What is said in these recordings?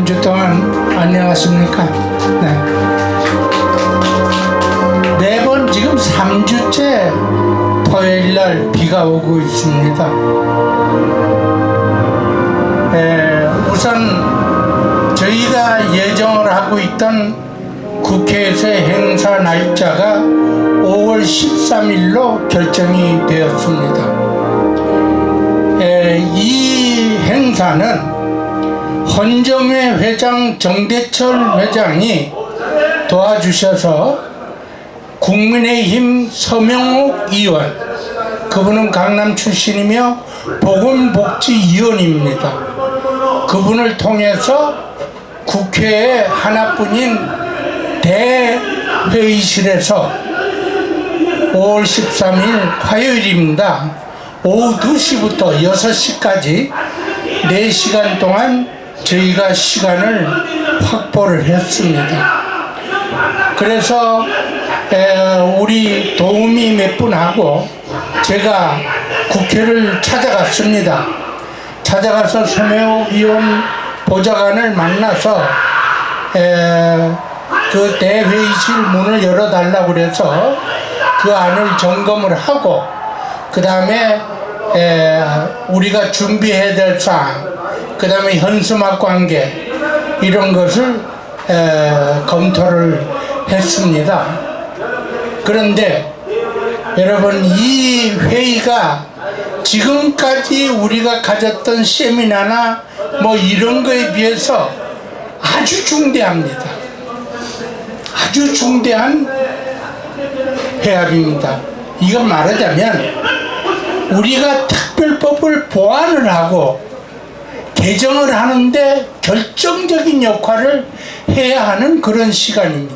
주 동안 안녕하십니까? 네. 매번 지금 3주째 토요일날 비가 오고 있습니다. 우선 저희가 예정을 하고 있던 국회에서의 행사 날짜가 5월 13일로 결정이 되었습니다. 이 행사는 헌정회 회장 정대철 회장이 도와주셔서 국민의힘 서명옥 의원, 그분은 강남 출신이며 보건복지위원입니다. 그분을 통해서 국회에 하나뿐인 대회의실에서 5월 13일 화요일입니다. 오후 2시부터 6시까지 4시간 동안 저희가 시간을 확보를 했습니다. 그래서 우리 도우미 몇 분하고 제가 국회를 찾아갔습니다. 찾아가서 서명옥 의원 보좌관을 만나서 그 대회의실 문을 열어달라고 그래서 그 안을 점검을 하고, 그 다음에 우리가 준비해야 될 사항, 그 다음에 현수막 관계, 이런 것을 검토를 했습니다. 그런데 여러분, 이 회의가 지금까지 우리가 가졌던 세미나나 뭐 이런 거에 비해서 아주 중대합니다. 아주 중대한 회합입니다. 이건 말하자면 우리가 특별법을 보완을 하고 개정을 하는데 결정적인 역할을 해야 하는 그런 시간입니다.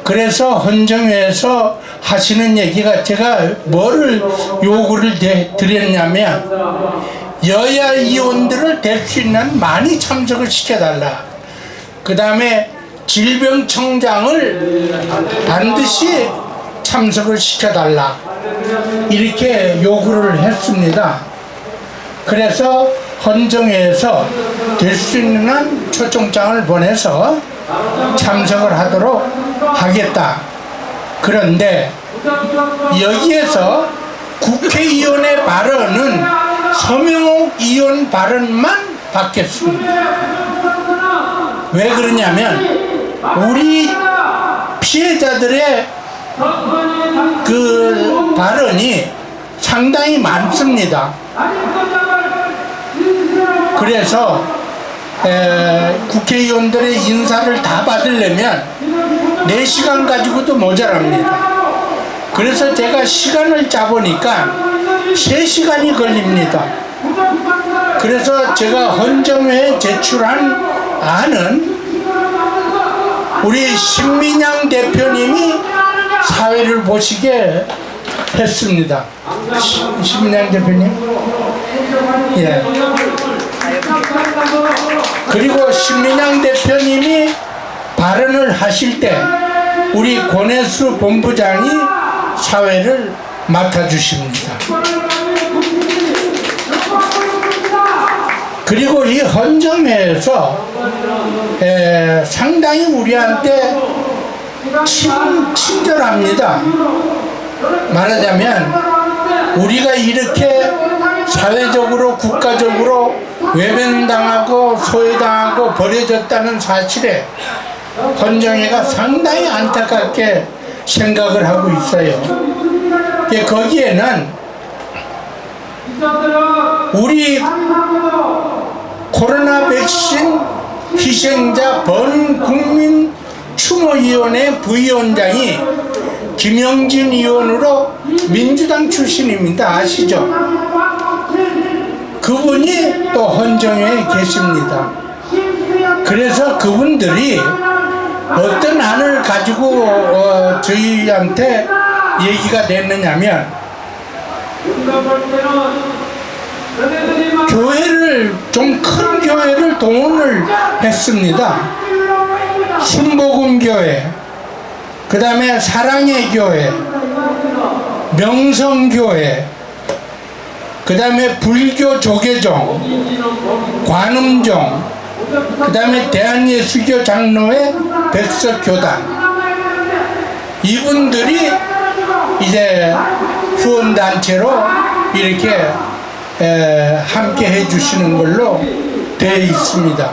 그래서 헌정회에서 하시는 얘기가, 제가 뭐를 요구를 드렸냐면 여야 의원들을 될 수 있는 많이 참석을 시켜달라. 그 다음에 질병청장을 반드시 참석을 시켜달라, 이렇게 요구를 했습니다. 그래서 헌정회에서 될 수 있는 한 초청장을 보내서 참석을 하도록 하겠다. 그런데 여기에서 국회의원의 발언은 서명옥 의원 발언만 받겠습니다. 왜 그러냐면 우리 피해자들의 그 발언이 상당히 많습니다. 그래서 국회의원들의 인사를 다 받으려면 4시간 가지고도 모자랍니다. 그래서 제가 시간을 짜보니까 3시간이 걸립니다. 그래서 제가 헌정회에 제출한 안은 우리 신민양 대표님이 사회를 보시게 했습니다. 신민양 대표님. 예. 그리고 신민양 대표님이 발언을 하실 때 우리 권혜수 본부장이 사회를 맡아주십니다. 그리고 이 헌정회에서 상당히 우리한테 친절합니다. 말하자면 우리가 이렇게 사회적으로 국가적으로 외면당하고 소외당하고 버려졌다는 사실에 헌정회가 상당히 안타깝게 생각을 하고 있어요. 거기에는 우리 코로나 백신 희생자 번국민 추모위원회 부위원장이 김영진 의원으로 민주당 출신입니다. 아시죠? 그분이 또 헌정회에 계십니다. 그래서 그분들이 어떤 안을 가지고 저희한테 얘기가 됐느냐면, 교회를, 좀 큰 교회를 동원을 했습니다. 순복음교회, 그 다음에 사랑의 교회, 명성교회, 그 다음에 불교 조계종, 관음종, 그 다음에 대한예수교 장로회 백석교단, 이분들이 이제 후원단체로 이렇게 함께 해주시는 걸로 되어 있습니다.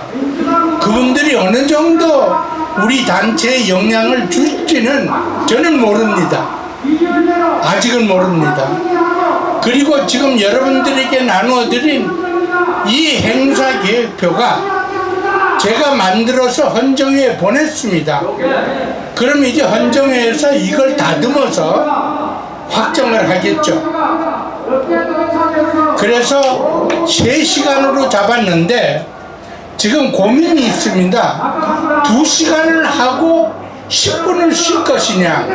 그분들이 어느 정도 우리 단체에 영향을 줄지는 저는 모릅니다. 아직은 모릅니다. 그리고 지금 여러분들에게 나누어드린 이 행사 계획표가 제가 만들어서 헌정회에 보냈습니다. 그럼 이제 헌정회에서 이걸 다듬어서 확정을 하겠죠. 그래서 3시간으로 잡았는데 지금 고민이 있습니다. 2시간을 하고 10분을 쉴 것이냐,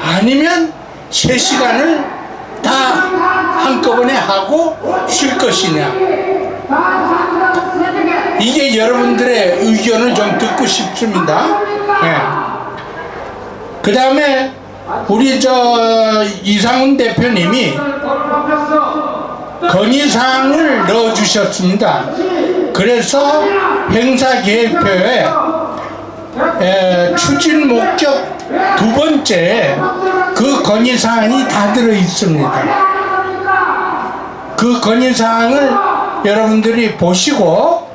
아니면 3시간을 다 한꺼번에 하고 쉴 것이냐. 이게 여러분들의 의견을 좀 듣고 싶습니다. 그 다음에 우리 이상훈 대표님이 건의사항을 넣어주셨습니다. 그래서 행사 계획표에 추진 목적 2번째 그 건의사항이 다 들어 있습니다. 그 건의사항을 여러분들이 보시고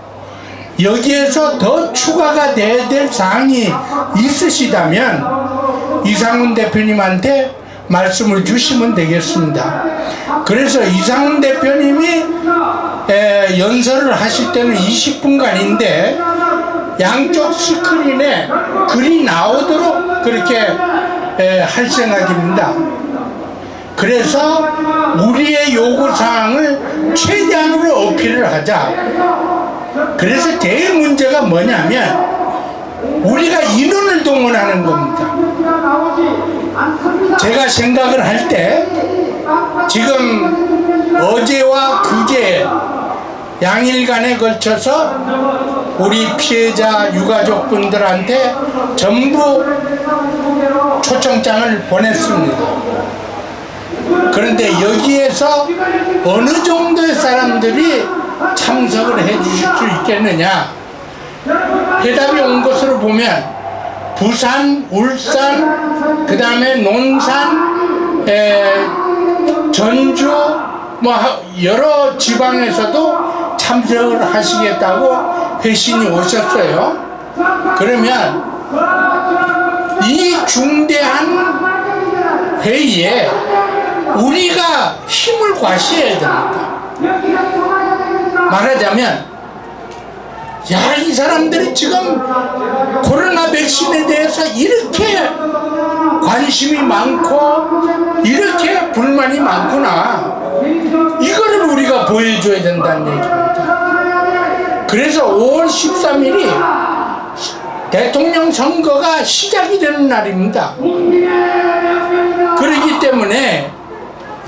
여기에서 더 추가가 돼야 될 사항이 있으시다면 이상훈 대표님한테 말씀을 주시면 되겠습니다. 그래서 이상훈 대표님이 연설을 하실 때는 20분간인데 양쪽 스크린에 글이 나오도록 그렇게 할 생각입니다. 그래서 우리의 요구사항을 최대한으로 어필을 하자. 그래서 제일 문제가 뭐냐면 우리가 인원을 동원하는 겁니다. 제가 생각을 할 때 지금 어제와 그제 양일간에 걸쳐서 우리 피해자 유가족분들한테 전부 초청장을 보냈습니다. 그런데 여기에서 어느 정도의 사람들이 참석을 해 주실 수 있겠느냐, 해답이 온 것으로 보면 부산, 울산, 그 다음에 논산, 전주, 뭐 여러 지방에서도 참석을 하시겠다고 회신이 오셨어요. 그러면 이 중대한 회의에 우리가 힘을 과시해야 됩니다. 말하자면 이 사람들이 지금 코로나 백신에 대해서 이렇게 관심이 많고 이렇게 불만이 많구나, 이거를 우리가 보여줘야 된다는 얘기입니다. 그래서 5월 13일이 대통령 선거가 시작이 되는 날입니다. 그렇기 때문에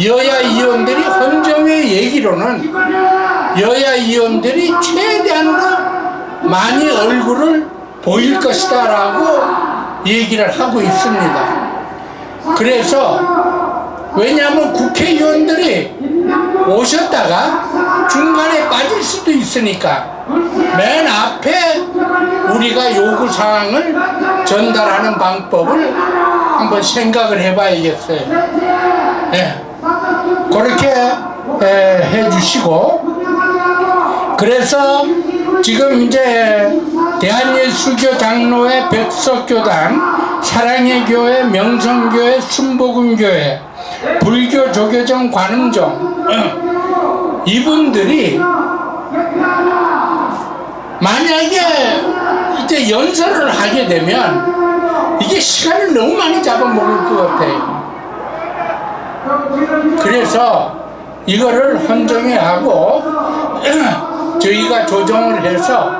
여야 의원들이 헌정회 얘기로는 여야 의원들이 최대한으로 많이 얼굴을 보일 것이다 라고 얘기를 하고 있습니다. 그래서 왜냐하면 국회의원들이 오셨다가 중간에 빠질 수도 있으니까 맨 앞에 우리가 요구사항을 전달하는 방법을 한번 생각을 해봐야겠어요. 그렇게 해주시고, 그래서 지금 이제 대한예수교 장로회 백석교단, 사랑의 교회, 명성교회, 순복음교회, 불교 조교정 관음정, 이분들이 만약에 이제 연설을 하게 되면 이게 시간을 너무 많이 잡아먹을 것 같아요. 그래서 이거를 헌정회 하고 저희가 조정을 해서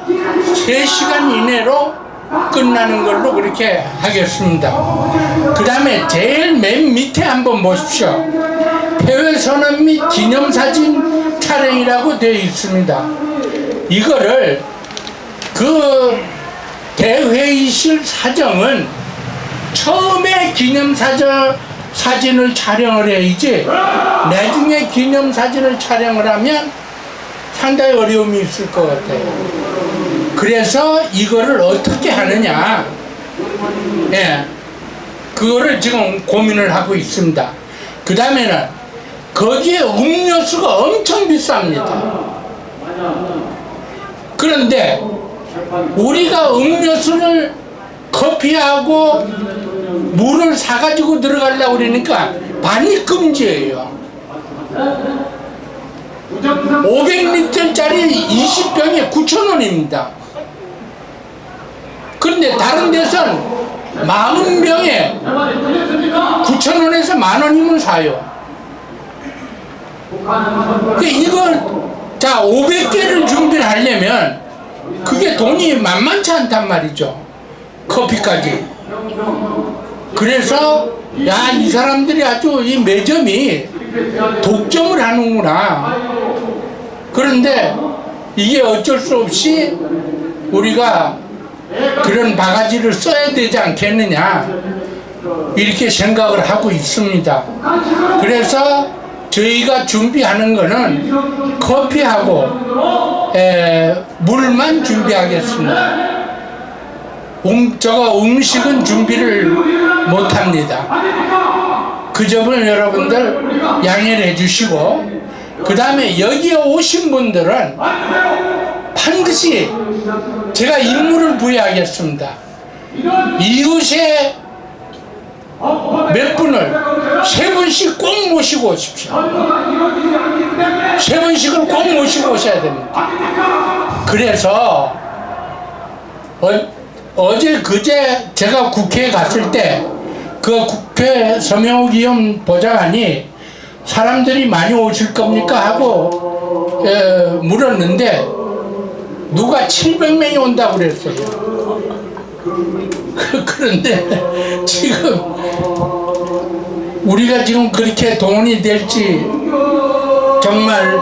3시간 이내로 끝나는 걸로 그렇게 하겠습니다. 그 다음에 제일 맨 밑에 한번 보십시오. 폐회선언 및 기념사진 촬영이라고 되어 있습니다. 이거를 그 대회의실 사정은 처음에 기념사진을 촬영을 해야지, 나중에 기념사진을 촬영을 하면 상당히 어려움이 있을 것 같아요. 그래서 이거를 어떻게 하느냐, 예, 그거를 지금 고민을 하고 있습니다. 그 다음에는 거기에 음료수가 엄청 비쌉니다. 그런데 우리가 음료수를 커피하고 물을 사가지고 들어가려고 그러니까 반입 금지예요. 500리터짜리 20병에 9,000원입니다. 그런데 다른 데선 40병에 9,000원에서 10,000원이면 사요. 이걸 자 500개를 준비를 하려면 그게 돈이 만만치 않단 말이죠. 커피까지. 그래서 야, 이 사람들이 아주 이 매점이 독점을 하는구나. 그런데 이게 어쩔 수 없이 우리가 그런 바가지를 써야 되지 않겠느냐, 이렇게 생각을 하고 있습니다. 그래서 저희가 준비하는 거는 커피하고 물만 준비하겠습니다. 음식은 준비를 못합니다. 그 점을 여러분들 양해를 해주시고, 그 다음에 여기에 오신 분들은 반드시 제가 임무를 부여하겠습니다. 이웃에 몇 분을 3분씩 꼭 모시고 오십시오. 3분씩을 꼭 모시고 오셔야 됩니다. 그래서 어제 그제 제가 국회에 갔을 때 그 국회 서명욱 의원 보좌관이 사람들이 많이 오실 겁니까 하고 물었는데 누가 700명이 온다고 그랬어요. 그런데 지금 우리가 지금 그렇게 동원이 될지 정말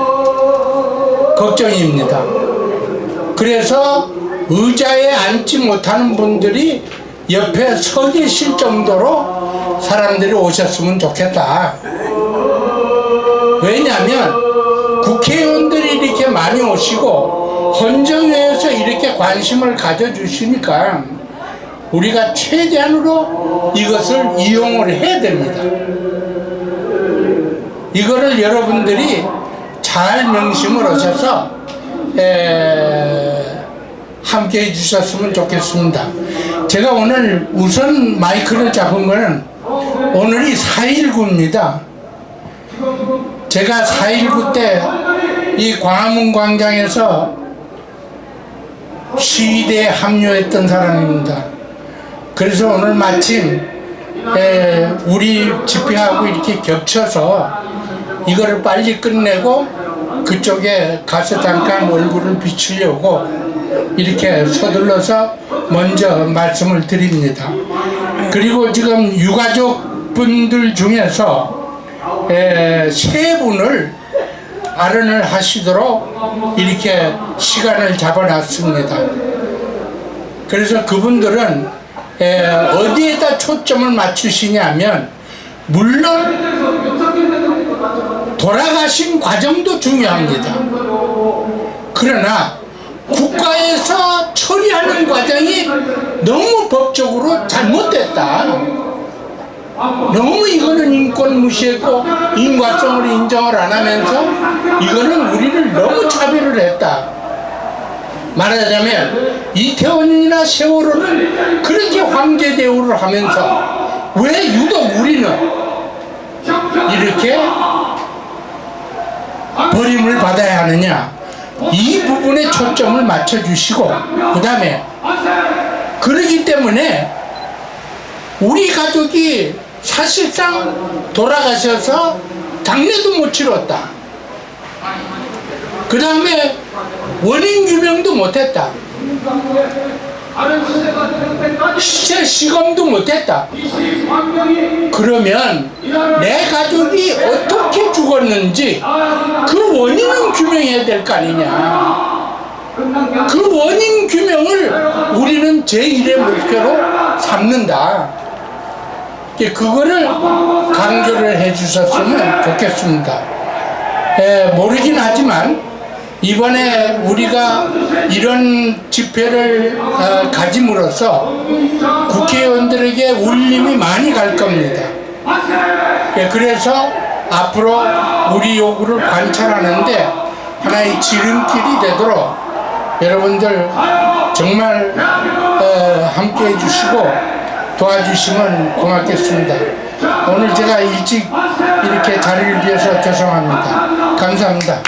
걱정입니다. 그래서 의자에 앉지 못하는 분들이 옆에 서 계실 정도로 사람들이 오셨으면 좋겠다. 왜냐하면 국회의원들이 이렇게 많이 오시고 헌정회에서 이렇게 관심을 가져주시니까 우리가 최대한으로 이것을 이용을 해야 됩니다. 이거를 여러분들이 잘 명심을 하셔서 함께 해주셨으면 좋겠습니다. 제가 오늘 우선 마이크를 잡은 거는 오늘이 4.19입니다. 제가 4.19 때 이 광화문 광장에서 시위대에 합류했던 사람입니다. 그래서 오늘 마침 우리 집회하고 이렇게 겹쳐서 이거를 빨리 끝내고 그쪽에 가서 잠깐 얼굴을 비추려고 이렇게 서둘러서 먼저 말씀을 드립니다. 그리고 지금 유가족 분들 중에서 3분을 발언을 하시도록 이렇게 시간을 잡아놨습니다. 그래서 그분들은 어디에다 초점을 맞추시냐면, 물론 돌아가신 과정도 중요합니다. 그러나 국가에서 처리하는 과정이 너무 법적으로 잘못됐다. 너무 이거는 인권 무시했고 인과성을 인정을 안 하면서 이거는 우리를 너무 차별을 했다. 말하자면 이태원이나 세월호는 그렇게 황제 대우를 하면서 왜 유독 우리는 이렇게 버림을 받아야 하느냐, 이 부분에 초점을 맞춰주시고, 그 다음에 그러기 때문에 우리 가족이 사실상 돌아가셔서 장례도 못 치렀다. 그 다음에 원인 규명도 못했다. 시체 시검도 못했다. 그러면 내 가족이 어떻게 죽었는지 그 원인은 규명해야 될 거 아니냐. 그 원인 규명을 우리는 제1의 목표로 삼는다. 그거를 강조를 해 주셨으면 좋겠습니다. 모르긴 하지만 이번에 우리가 이런 집회를 가짐으로써 국회의원들에게 울림이 많이 갈 겁니다. 그래서 앞으로 우리 요구를 관찰하는데 하나의 지름길이 되도록 여러분들 정말 함께 해주시고 도와주시면 고맙겠습니다. 오늘 제가 일찍 이렇게 자리를 비워서 죄송합니다. 감사합니다.